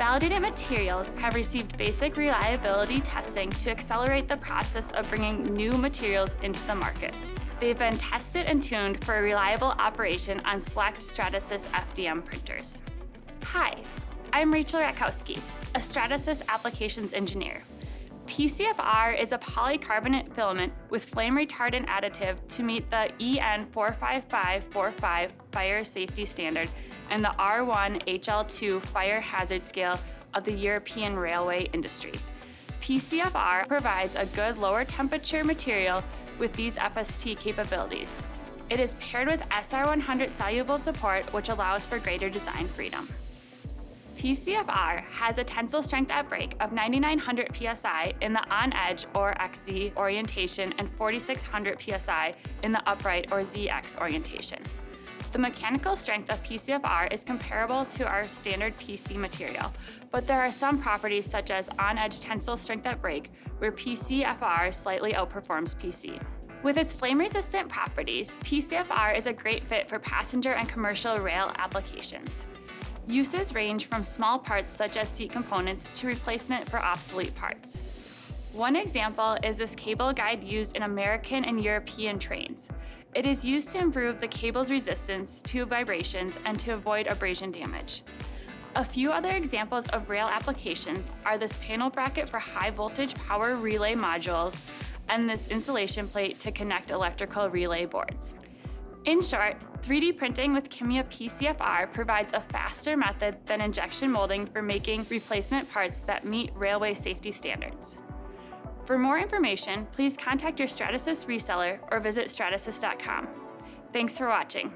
Validated materials have received basic reliability testing to accelerate the process of bringing new materials into the market. They've been tested and tuned for a reliable operation on select Stratasys FDM printers. Hi, I'm Rachael Wratkowski, a Stratasys applications engineer. PC-FR is a polycarbonate filament with flame retardant additive to meet the EN 45545 fire safety standard and the R1 HL2 fire hazard scale of the European railway industry. PC-FR provides a good lower temperature material with these FST capabilities. It is paired with SR100 soluble support, which allows for greater design freedom. PC-FR has a tensile strength at break of 9,900 psi in the on-edge or XZ orientation and 4,600 psi in the upright or ZX orientation. The mechanical strength of PC-FR is comparable to our standard PC material, but there are some properties such as on-edge tensile strength at break where PC-FR slightly outperforms PC. With its flame-resistant properties, PC-FR is a great fit for passenger and commercial rail applications. Uses range from small parts such as seat components to replacement for obsolete parts. One example is this cable guide used in American and European trains. It is used to improve the cable's resistance to vibrations and to avoid abrasion damage. A few other examples of rail applications are this panel bracket for high voltage power relay modules and this insulation plate to connect electrical relay boards. In short, 3D printing with Kimya PC-FR provides a faster method than injection molding for making replacement parts that meet railway safety standards. For more information, please contact your Stratasys reseller or visit stratasys.com. Thanks for watching.